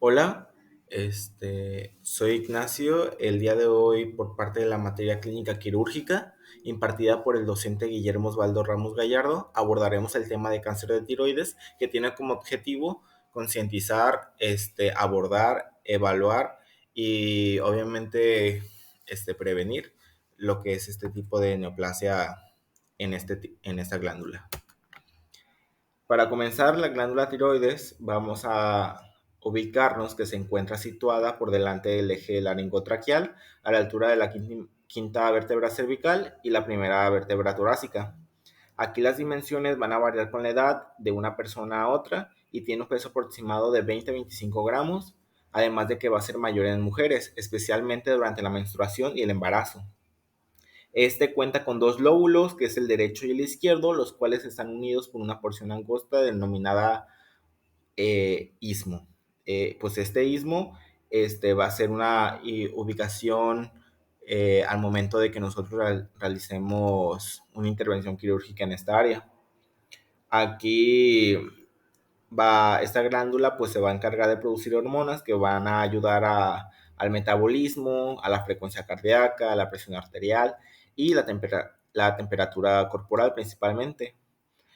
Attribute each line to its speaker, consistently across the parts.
Speaker 1: Hola, soy Ignacio. El día de hoy, por parte de la materia clínica quirúrgica, impartida por el docente Guillermo Osvaldo Ramos Gallardo, abordaremos el tema de cáncer de tiroides, que tiene como objetivo concientizar, abordar, evaluar y obviamente prevenir lo que es este tipo de neoplasia en esta glándula. Para comenzar, la glándula tiroides vamos a ubicarnos que se encuentra situada por delante del eje laringotraqueal a la altura de la quinta vértebra cervical y la primera vértebra torácica. Aquí las dimensiones van a variar con la edad de una persona a otra y tiene un peso aproximado de 20 a 25 gramos, además de que va a ser mayor en mujeres, especialmente durante la menstruación y el embarazo. Este cuenta con dos lóbulos, que es el derecho y el izquierdo, los cuales están unidos por una porción angosta denominada istmo. Pues este istmo va a ser una ubicación al momento de que nosotros realicemos una intervención quirúrgica en esta área. Aquí esta glándula pues se va a encargar de producir hormonas que van a ayudar al metabolismo, a la frecuencia cardíaca, a la presión arterial y la temperatura corporal principalmente.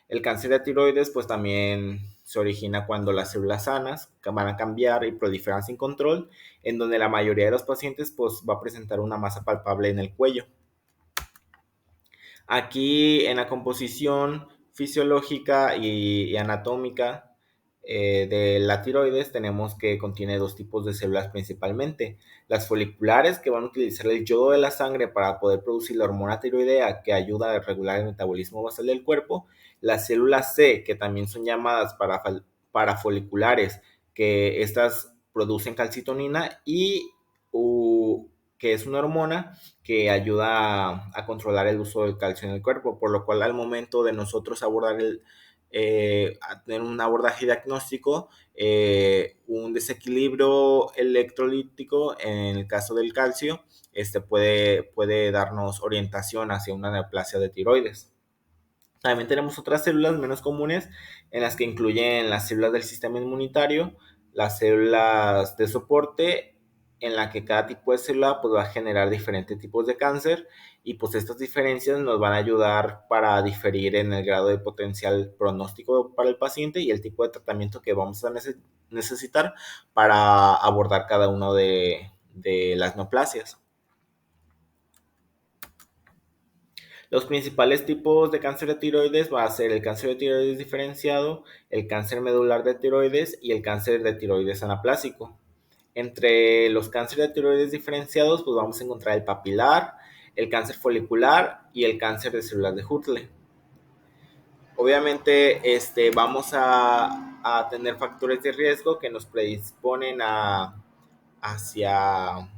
Speaker 1: El cáncer de tiroides pues también se origina cuando las células sanas van a cambiar y proliferan sin control, en donde la mayoría de los pacientes pues va a presentar una masa palpable en el cuello. Aquí en la composición fisiológica y anatómica de la tiroides tenemos que contiene dos tipos de células principalmente. Las foliculares, que van a utilizar el yodo de la sangre para poder producir la hormona tiroidea que ayuda a regular el metabolismo basal del cuerpo. Las células C, que también son llamadas parafoliculares, que estas producen calcitonina y que es una hormona que ayuda a controlar el uso del calcio en el cuerpo, por lo cual al momento de nosotros abordar a tener un abordaje diagnóstico, un desequilibrio electrolítico en el caso del calcio, puede darnos orientación hacia una neoplasia de tiroides. También tenemos otras células menos comunes en las que incluyen las células del sistema inmunitario, las células de soporte, en la que cada tipo de célula pues, va a generar diferentes tipos de cáncer y pues estas diferencias nos van a ayudar para diferir en el grado de potencial pronóstico para el paciente y el tipo de tratamiento que vamos a necesitar para abordar cada uno de las neoplasias. Los principales tipos de cáncer de tiroides va a ser el cáncer de tiroides diferenciado, el cáncer medular de tiroides y el cáncer de tiroides anaplásico. Entre los cánceres de tiroides diferenciados, pues vamos a encontrar el papilar, el cáncer folicular y el cáncer de células de Hurtle. Obviamente, vamos a tener factores de riesgo que nos predisponen hacia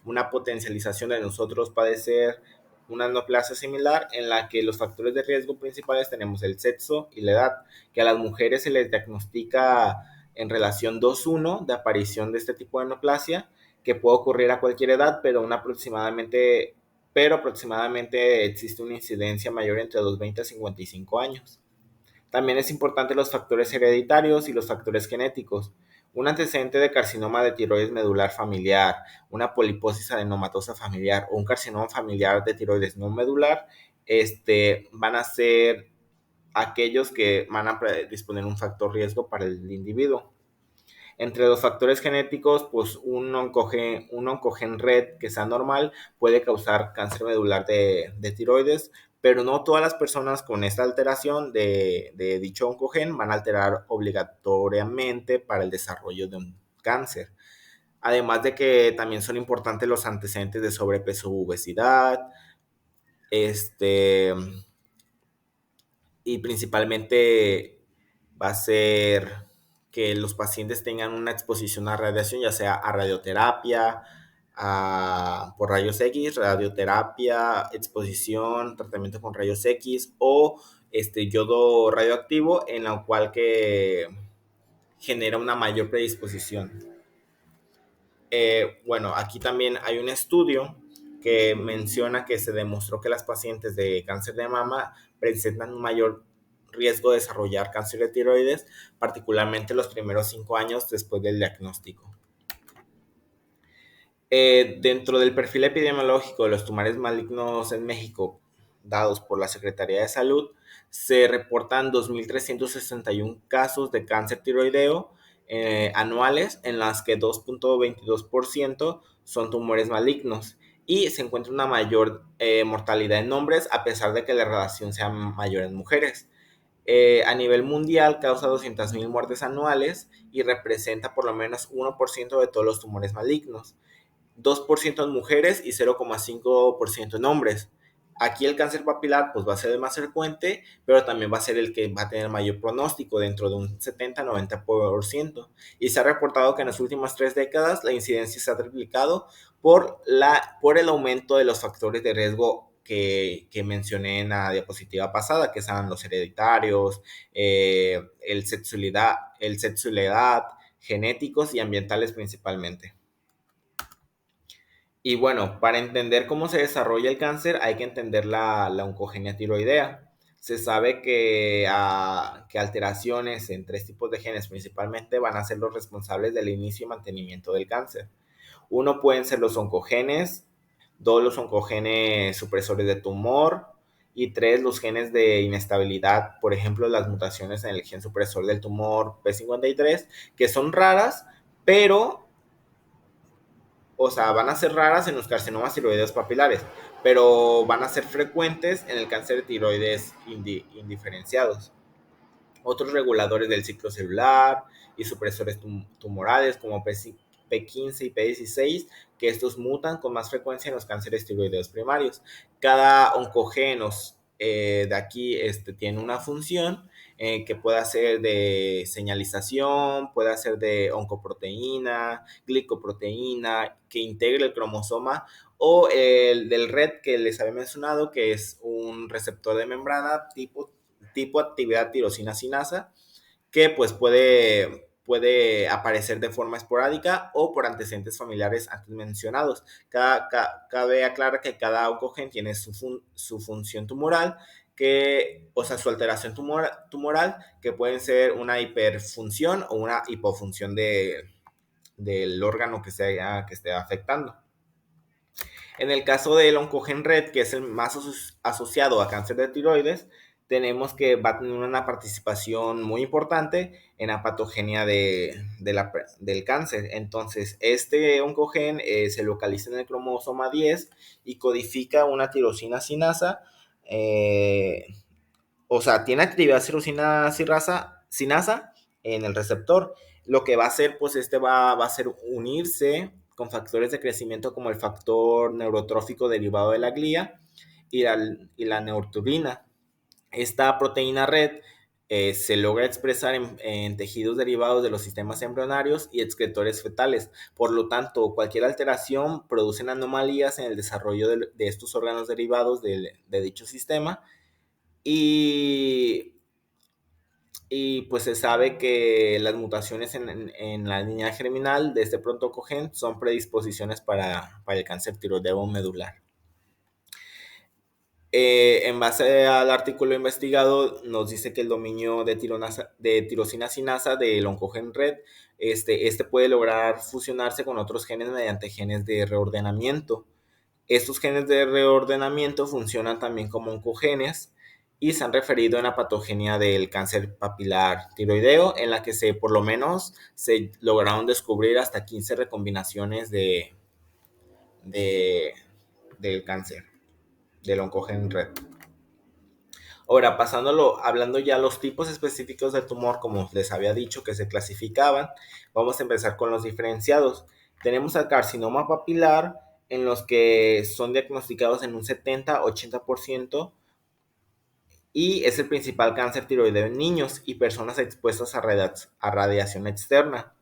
Speaker 1: una potencialización de nosotros padecer una neoplasia similar en la que los factores de riesgo principales tenemos el sexo y la edad, que a las mujeres se les diagnostica en relación 2:1 de aparición de este tipo de neoplasia, que puede ocurrir a cualquier edad, pero aproximadamente existe una incidencia mayor entre los 20 a 55 años. También es importante los factores hereditarios y los factores genéticos. Un antecedente de carcinoma de tiroides medular familiar, una poliposis adenomatosa familiar o un carcinoma familiar de tiroides no medular, van a ser aquellos que van a predisponer un factor riesgo para el individuo. Entre los factores genéticos, pues un oncogen red que sea normal puede causar cáncer medular de tiroides, pero no todas las personas con esta alteración de dicho oncogen van a alterar obligatoriamente para el desarrollo de un cáncer. Además de que también son importantes los antecedentes de sobrepeso u obesidad, este, y principalmente va a ser que los pacientes tengan una exposición a radiación, ya sea a radioterapia, por rayos X, radioterapia, exposición, tratamiento con rayos X o yodo radioactivo, en la cual que genera una mayor predisposición. Bueno, aquí también hay un estudio que menciona que se demostró que las pacientes de cáncer de mama presentan un mayor riesgo de desarrollar cáncer de tiroides, particularmente los primeros 5 años después del diagnóstico. Dentro del perfil epidemiológico de los tumores malignos en México, dados por la Secretaría de Salud, se reportan 2.361 casos de cáncer tiroideo anuales, en las que 2.22% son tumores malignos, y se encuentra una mayor mortalidad en hombres, a pesar de que la relación sea mayor en mujeres. A nivel mundial causa 200.000 muertes anuales y representa por lo menos 1% de todos los tumores malignos. 2% en mujeres y 0,5% en hombres. Aquí el cáncer papilar pues va a ser el más frecuente, pero también va a ser el que va a tener mayor pronóstico, dentro de un 70-90%. Y se ha reportado que en las últimas 3 décadas la incidencia se ha triplicado por el aumento de los factores de riesgo que mencioné en la diapositiva pasada, que son los hereditarios, el sexo y la edad, genéticos y ambientales principalmente. Y bueno, para entender cómo se desarrolla el cáncer hay que entender la oncogenia tiroidea. Se sabe que alteraciones en 3 tipos de genes principalmente van a ser los responsables del inicio y mantenimiento del cáncer. Uno pueden ser los oncogenes, dos los oncogenes supresores de tumor y tres los genes de inestabilidad, por ejemplo las mutaciones en el gen supresor del tumor P53, que son raras, pero o sea, van a ser raras en los carcinomas tiroideos papilares, pero van a ser frecuentes en el cáncer de tiroides indiferenciados. Otros reguladores del ciclo celular y supresores tumorales como P15 y P16, que estos mutan con más frecuencia en los cánceres tiroideos primarios. Cada oncogenos de aquí tiene una función que puede ser de señalización, puede ser de oncoproteína, glicoproteína, que integre el cromosoma, o el del RET que les había mencionado, que es un receptor de membrana tipo actividad tirosina sinasa, que pues puede aparecer de forma esporádica o por antecedentes familiares antes mencionados. Cabe aclarar que cada oncogen tiene su función tumoral, o sea, su alteración tumoral, que pueden ser una hiperfunción o una hipofunción del órgano que esté afectando. En el caso del oncogen RET, que es el más asociado a cáncer de tiroides, tenemos que va a tener una participación muy importante en la patogenia del cáncer. Entonces, este oncogen se localiza en el cromosoma 10 y codifica una tirosina sinasa, o sea, tiene actividad tirosina sinasa en el receptor. Lo que va a hacer, pues va a ser unirse con factores de crecimiento como el factor neurotrófico derivado de la glía y la neuroturina. Esta proteína red se logra expresar en tejidos derivados de los sistemas embrionarios y excretores fetales. Por lo tanto, cualquier alteración produce anomalías en el desarrollo de estos órganos derivados de dicho sistema, y pues se sabe que las mutaciones en la línea germinal de este prontocogen son predisposiciones para el cáncer tiroideo medular. En base al artículo investigado, nos dice que el dominio de tirosina sinasa del oncogen RED, puede lograr fusionarse con otros genes mediante genes de reordenamiento. Estos genes de reordenamiento funcionan también como oncogenes y se han referido en la patogenia del cáncer papilar tiroideo, en la que por lo menos se lograron descubrir hasta 15 recombinaciones de, del cáncer, del oncogen RED. Ahora, hablando ya los tipos específicos de tumor, como les había dicho que se clasificaban, vamos a empezar con los diferenciados. Tenemos al carcinoma papilar, en los que son diagnosticados en un 70-80%, y es el principal cáncer tiroideo en niños y personas expuestas a radiación externa.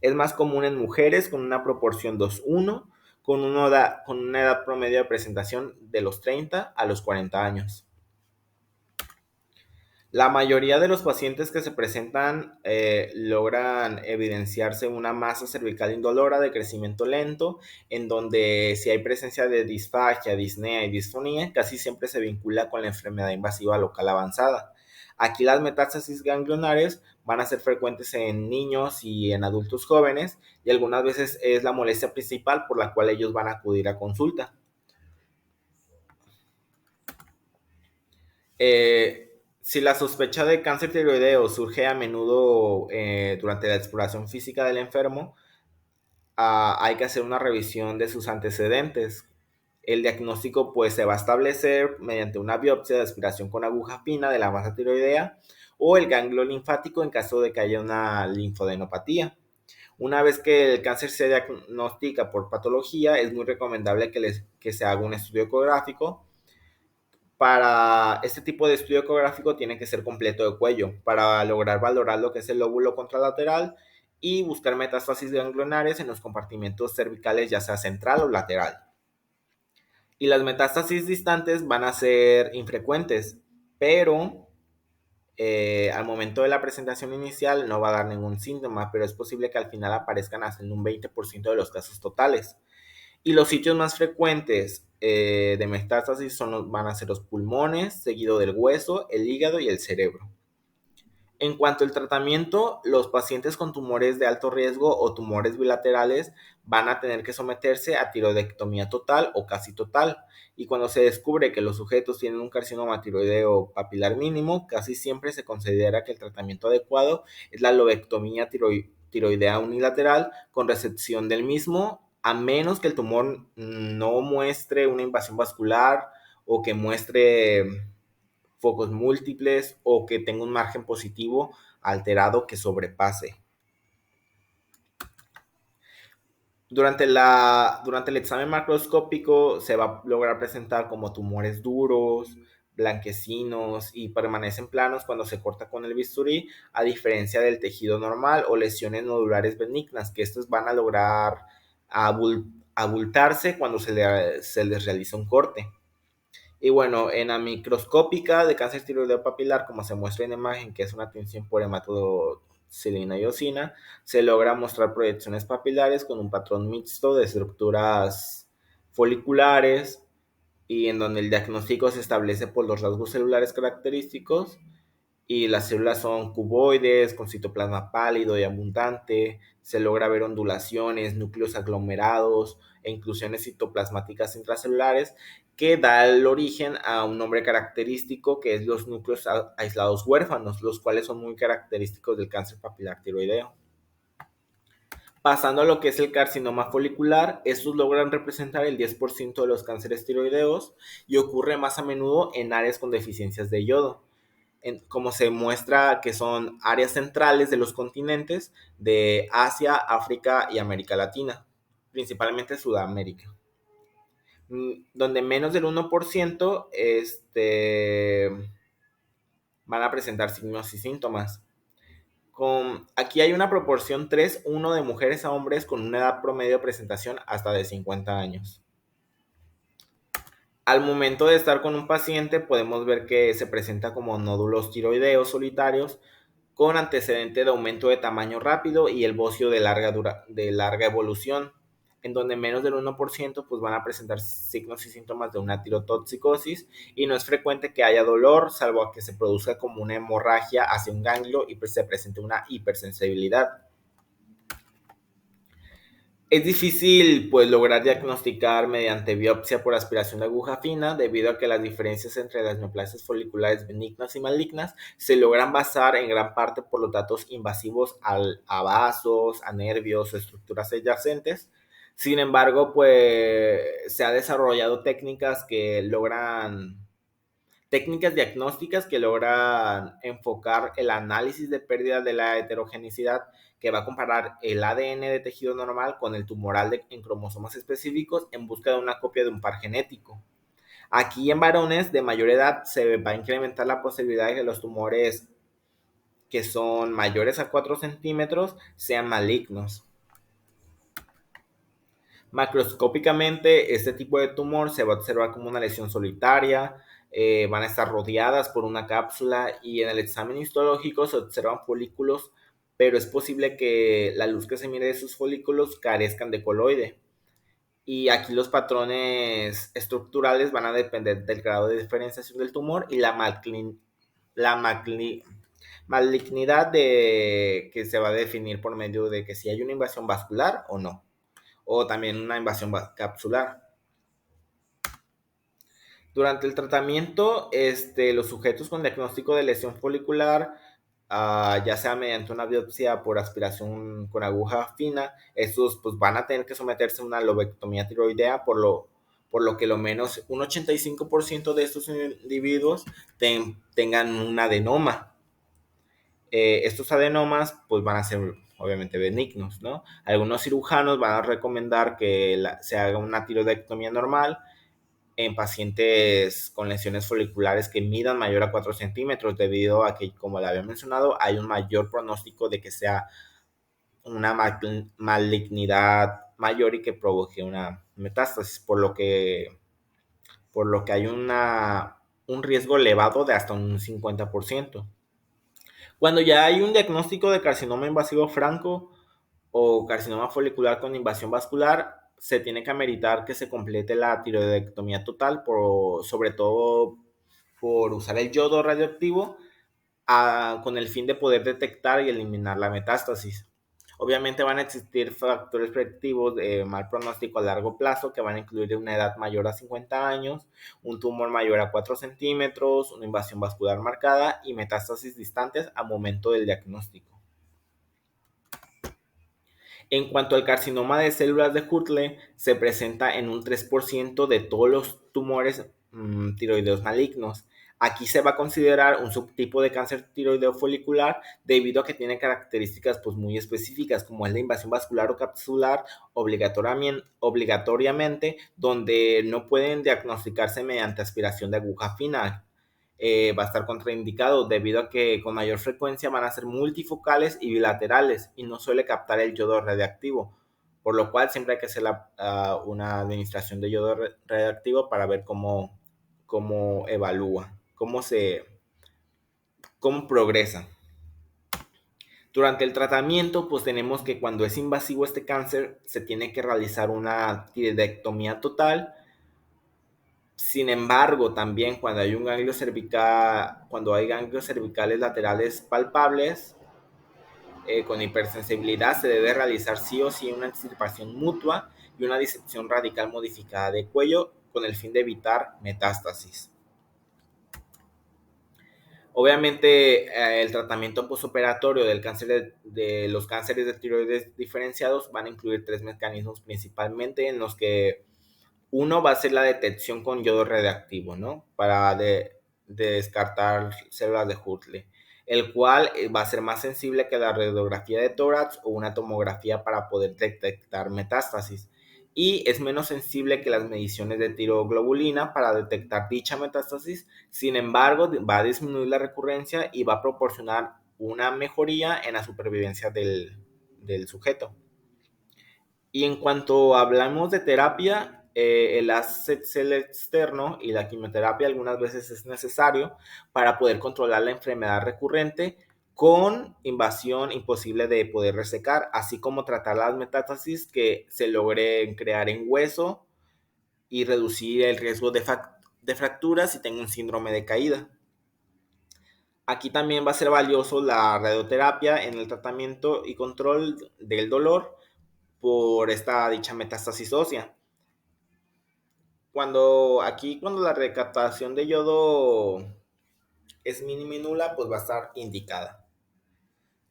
Speaker 1: Es más común en mujeres con una proporción 2:1, con una edad promedio de presentación de los 30 a los 40 años. La mayoría de los pacientes que se presentan logran evidenciarse una masa cervical indolora de crecimiento lento, en donde si hay presencia de disfagia, disnea y disfonía, casi siempre se vincula con la enfermedad invasiva local avanzada. Aquí las metástasis ganglionares van a ser frecuentes en niños y en adultos jóvenes y algunas veces es la molestia principal por la cual ellos van a acudir a consulta. Si la sospecha de cáncer tiroideo surge a menudo durante la exploración física del enfermo, hay que hacer una revisión de sus antecedentes. El diagnóstico pues se va a establecer mediante una biopsia de aspiración con aguja fina de la masa tiroidea o el ganglio linfático en caso de que haya una linfodenopatía. Una vez que el cáncer se diagnostica por patología, es muy recomendable que se haga un estudio ecográfico. Para este tipo de estudio ecográfico tiene que ser completo de cuello para lograr valorar lo que es el lóbulo contralateral y buscar metástasis ganglionares en los compartimentos cervicales, ya sea central o lateral. Y las metástasis distantes van a ser infrecuentes, pero al momento de la presentación inicial no va a dar ningún síntoma, pero es posible que al final aparezcan hasta en un 20% de los casos totales. Y los sitios más frecuentes de metástasis van a ser los pulmones, seguido del hueso, el hígado y el cerebro. En cuanto al tratamiento, los pacientes con tumores de alto riesgo o tumores bilaterales van a tener que someterse a tiroidectomía total o casi total. Y cuando se descubre que los sujetos tienen un carcinoma tiroideo papilar mínimo, casi siempre se considera que el tratamiento adecuado es la lobectomía tiroidea unilateral con resección del mismo, a menos que el tumor no muestre una invasión vascular o que muestre focos múltiples o que tenga un margen positivo alterado que sobrepase. Durante el examen macroscópico se va a lograr presentar como tumores duros, blanquecinos y permanecen planos cuando se corta con el bisturí, a diferencia del tejido normal o lesiones nodulares benignas, que estos van a lograr abultarse cuando se les realiza un corte. Y bueno, en la microscópica de cáncer tiroideo papilar, como se muestra en la imagen, que es una tinción por hematocilina y eosina, se logra mostrar proyecciones papilares con un patrón mixto de estructuras foliculares y en donde el diagnóstico se establece por los rasgos celulares característicos y las células son cuboides, con citoplasma pálido y abundante, se logra ver ondulaciones, núcleos aglomerados e inclusiones citoplasmáticas intracelulares que da el origen a un nombre característico que es los núcleos aislados huérfanos, los cuales son muy característicos del cáncer papilar tiroideo. Pasando a lo que es el carcinoma folicular, estos logran representar el 10% de los cánceres tiroideos y ocurre más a menudo en áreas con deficiencias de yodo, como se muestra que son áreas centrales de los continentes de Asia, África y América Latina, principalmente Sudamérica, donde menos del 1% van a presentar signos y síntomas. Aquí hay una proporción 3:1 de mujeres a hombres con una edad promedio de presentación hasta de 50 años. Al momento de estar con un paciente podemos ver que se presenta como nódulos tiroideos solitarios con antecedente de aumento de tamaño rápido y el bocio de larga evolución, en donde menos del 1% pues van a presentar signos y síntomas de una tirotoxicosis y no es frecuente que haya dolor, salvo a que se produzca como una hemorragia hacia un ganglio y pues se presente una hipersensibilidad. Es difícil pues lograr diagnosticar mediante biopsia por aspiración de aguja fina debido a que las diferencias entre las neoplasias foliculares benignas y malignas se logran basar en gran parte por los datos invasivos a vasos, a nervios o estructuras adyacentes. Sin embargo, pues se ha desarrollado técnicas diagnósticas que logran enfocar el análisis de pérdida de la heterogeneidad, que va a comparar el ADN de tejido normal con el tumoral en cromosomas específicos en busca de una copia de un par genético. Aquí en varones de mayor edad se va a incrementar la posibilidad de que los tumores que son mayores a 4 centímetros sean malignos. Macroscópicamente, este tipo de tumor se va a observar como una lesión solitaria, van a estar rodeadas por una cápsula y en el examen histológico se observan folículos, pero es posible que la luz que se mire de esos folículos carezcan de coloide. Y aquí los patrones estructurales van a depender del grado de diferenciación del tumor y la la malignidad de, que se va a definir por medio de que si hay una invasión vascular o no, o también una invasión capsular. Durante el tratamiento, los sujetos con diagnóstico de lesión folicular, ya sea mediante una biopsia por aspiración con aguja fina, estos pues, van a tener que someterse a una lobectomía tiroidea, por lo que lo menos un 85% de estos individuos tengan un adenoma. Estos adenomas pues van a ser obviamente benignos, ¿no? Algunos cirujanos van a recomendar que se haga una tiroidectomía normal en pacientes con lesiones foliculares que midan mayor a 4 centímetros, debido a que, como le había mencionado, hay un mayor pronóstico de que sea una malignidad mayor y que provoque una metástasis, por lo que hay un riesgo elevado de hasta un 50%. Cuando ya hay un diagnóstico de carcinoma invasivo franco o carcinoma folicular con invasión vascular, se tiene que ameritar que se complete la tiroidectomía total, sobre todo por usar el yodo radioactivo con el fin de poder detectar y eliminar la metástasis. Obviamente van a existir factores predictivos de mal pronóstico a largo plazo que van a incluir una edad mayor a 50 años, un tumor mayor a 4 centímetros, una invasión vascular marcada y metástasis distantes al momento del diagnóstico. En cuanto al carcinoma de células de Hutle, se presenta en un 3% de todos los tumores tiroideos malignos. Aquí se va a considerar un subtipo de cáncer tiroideo folicular debido a que tiene características pues, muy específicas, como es la invasión vascular o capsular obligatoriamente, donde no pueden diagnosticarse mediante aspiración de aguja fina. Va a estar contraindicado debido a que con mayor frecuencia van a ser multifocales y bilaterales y no suele captar el yodo radiactivo, por lo cual siempre hay que hacer una administración de yodo radiactivo para ver cómo evalúa, cómo progresa. Durante el tratamiento, pues tenemos que cuando es invasivo este cáncer, se tiene que realizar una tiroidectomía total. Sin embargo, también cuando hay ganglios cervicales laterales palpables con hipersensibilidad, se debe realizar sí o sí una extirpación mutua y una disección radical modificada de cuello con el fin de evitar metástasis. Obviamente, el tratamiento postoperatorio del cáncer de los cánceres de tiroides diferenciados van a incluir tres mecanismos principalmente, en los que uno va a ser la detección con yodo radiactivo, ¿no? Para de descartar células de Hutle, el cual va a ser más sensible que la radiografía de tórax o una tomografía para poder detectar metástasis. Y es menos sensible que las mediciones de tiroglobulina para detectar dicha metástasis. Sin embargo, va a disminuir la recurrencia y va a proporcionar una mejoría en la supervivencia del sujeto. Y en cuanto hablamos de terapia, el ACTCL externo y la quimioterapia algunas veces es necesario para poder controlar la enfermedad recurrente con invasión imposible de poder resecar, así como tratar las metástasis que se logren crear en hueso y reducir el riesgo de fracturas si tengo un síndrome de caída. Aquí también va a ser valioso la radioterapia en el tratamiento y control del dolor por esta dicha metástasis ósea. Cuando la recaptación de yodo es mínima y nula, pues va a estar indicada.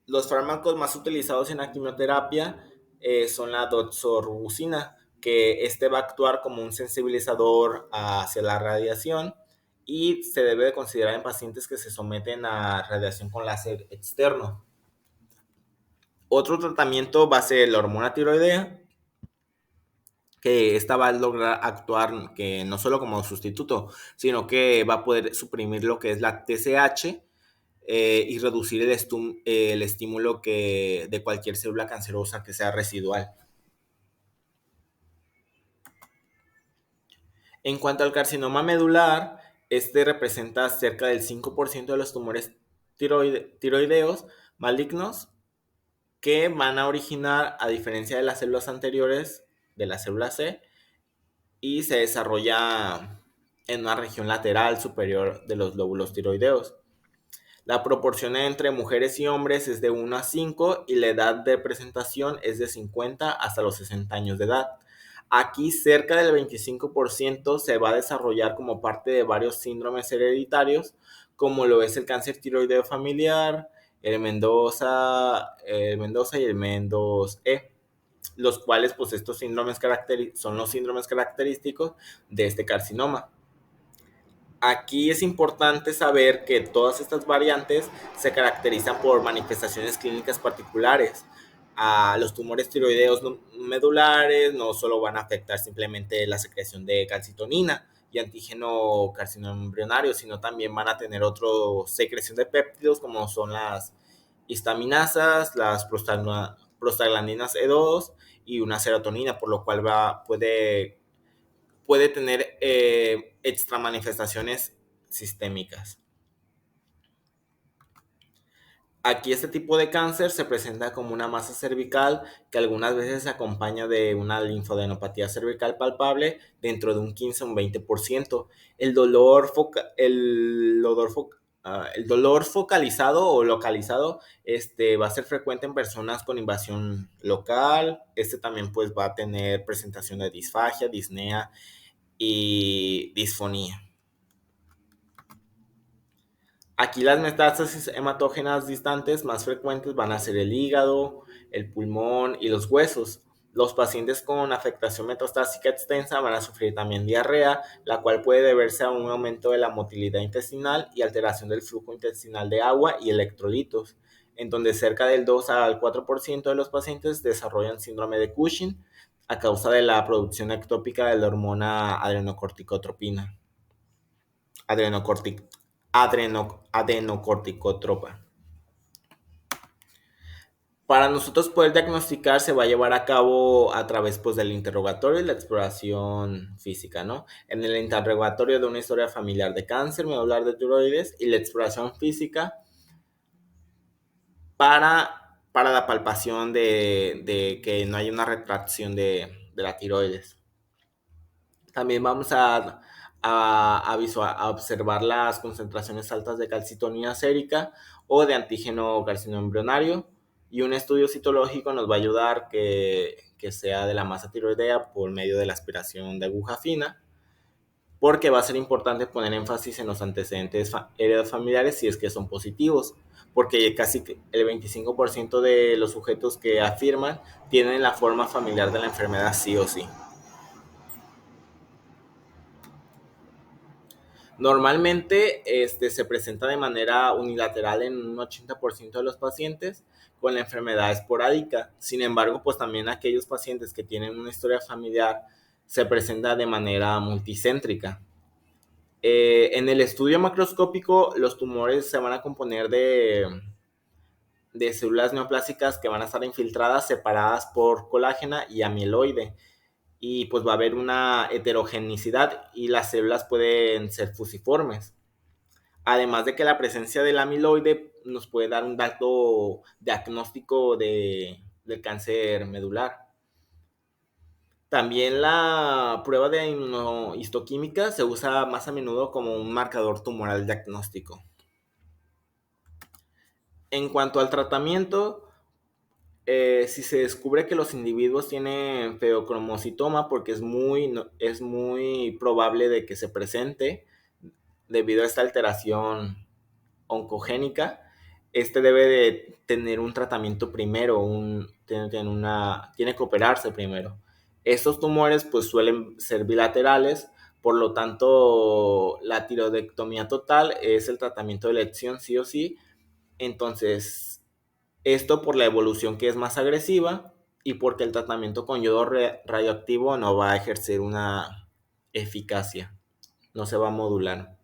Speaker 1: Los fármacos más utilizados en la quimioterapia son la doxorubicina, que va a actuar como un sensibilizador hacia la radiación y se debe de considerar en pacientes que se someten a radiación con láser externo. Otro tratamiento va a ser la hormona tiroidea, que esta va a lograr actuar que no solo como sustituto, sino que va a poder suprimir lo que es la TSH y reducir el estímulo de cualquier célula cancerosa que sea residual. En cuanto al carcinoma medular, este representa cerca del 5% de los tumores tiroideos malignos que van a originar, a diferencia de las células anteriores, de la célula C, y se desarrolla en una región lateral superior de los lóbulos tiroideos. La proporción entre mujeres y hombres es de 1 a 5 y la edad de presentación es de 50 hasta los 60 años de edad. Aquí cerca del 25% se va a desarrollar como parte de varios síndromes hereditarios, como lo es el cáncer tiroideo familiar, el Mendoza y el Mendoz E, los cuales pues estos síndromes son los síndromes característicos de este carcinoma. Aquí es importante saber que todas estas variantes se caracterizan por manifestaciones clínicas particulares. Los tumores tiroideos medulares no solo van a afectar simplemente la secreción de calcitonina y antígeno carcinoma embrionario, sino también van a tener otra secreción de péptidos como son las histaminasas, las prostaglandinas E2 y una serotonina, por lo cual puede tener extra manifestaciones sistémicas. Aquí este tipo de cáncer se presenta como una masa cervical que algunas veces se acompaña de una linfadenopatía cervical palpable dentro de un 15 o un 20%. El dolor focalizado o localizado va a ser frecuente en personas con invasión local. También pues va a tener presentación de disfagia, disnea y disfonía. Aquí las metástasis hematógenas distantes más frecuentes van a ser el hígado, el pulmón y los huesos. Los pacientes con afectación metastásica extensa van a sufrir también diarrea, la cual puede deberse a un aumento de la motilidad intestinal y alteración del flujo intestinal de agua y electrolitos, en donde cerca del 2 al 4% de los pacientes desarrollan síndrome de Cushing a causa de la producción ectópica de la hormona adrenocorticotropina. Adrenocortic, adenocorticotropa. Para nosotros poder diagnosticar se va a llevar a cabo a través pues, del interrogatorio y la exploración física, ¿no? En el interrogatorio de una historia familiar de cáncer medular de tiroides y la exploración física para la palpación de que no haya una retracción de la tiroides. También vamos a observar las concentraciones altas de calcitonina sérica o de antígeno carcinoma embrionario, y un estudio citológico nos va a ayudar que sea de la masa tiroidea por medio de la aspiración de aguja fina, porque va a ser importante poner énfasis en los antecedentes heredofamiliares si es que son positivos, porque casi el 25% de los sujetos que afirman tienen la forma familiar de la enfermedad sí o sí. Normalmente se presenta de manera unilateral en un 80% de los pacientes con la enfermedad esporádica. Sin embargo, pues también aquellos pacientes que tienen una historia familiar se presenta de manera multicéntrica. En el estudio macroscópico, los tumores se van a componer de células neoplásicas que van a estar infiltradas, separadas por colágena y amiloide, y pues va a haber una heterogenicidad y las células pueden ser fusiformes. Además de que la presencia del amiloide nos puede dar un dato diagnóstico del cáncer medular. También la prueba de inmunohistoquímica se usa más a menudo como un marcador tumoral diagnóstico. En cuanto al tratamiento, si se descubre que los individuos tienen feocromocitoma, porque es muy probable de que se presente debido a esta alteración oncogénica, debe de tener un tratamiento primero, tiene que operarse primero. Estos tumores pues suelen ser bilaterales, por lo tanto la tiroidectomía total es el tratamiento de elección sí o sí. Entonces, esto por la evolución que es más agresiva y porque el tratamiento con yodo radioactivo no va a ejercer una eficacia, no se va a modular.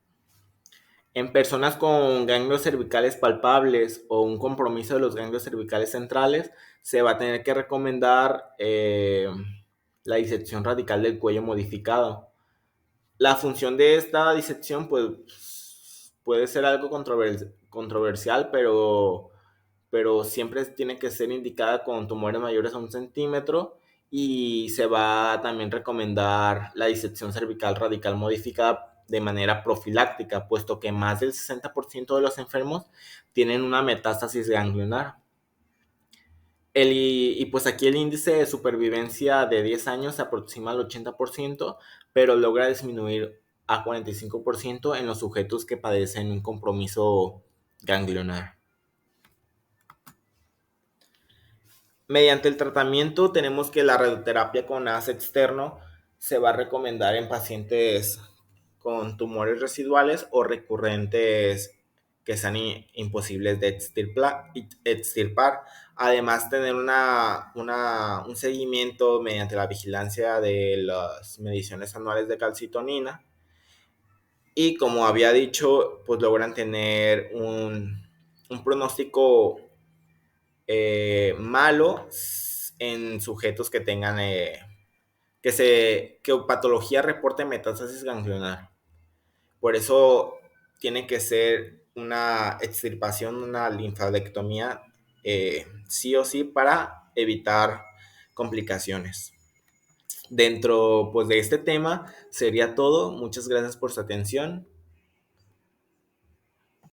Speaker 1: En personas con ganglios cervicales palpables o un compromiso de los ganglios cervicales centrales, se va a tener que recomendar la disección radical del cuello modificado. La función de esta disección pues, puede ser algo controversial, pero siempre tiene que ser indicada con tumores mayores a 1 centímetro, y se va a también recomendar la disección cervical radical modificada de manera profiláctica, puesto que más del 60% de los enfermos tienen una metástasis ganglionar. Pues aquí el índice de supervivencia de 10 años se aproxima al 80%, pero logra disminuir a 45% en los sujetos que padecen un compromiso ganglionar. Mediante el tratamiento tenemos que la radioterapia con haz externo se va a recomendar en pacientes con tumores residuales o recurrentes que sean imposibles de extirpar. Además, tener un seguimiento mediante la vigilancia de las mediciones anuales de calcitonina. Y como había dicho, pues logran tener un pronóstico malo en sujetos que tengan que patología reporte metástasis ganglionar. Por eso tiene que ser una extirpación, una linfadectomía, sí o sí, para evitar complicaciones. Dentro pues de este tema sería todo. Muchas gracias por su atención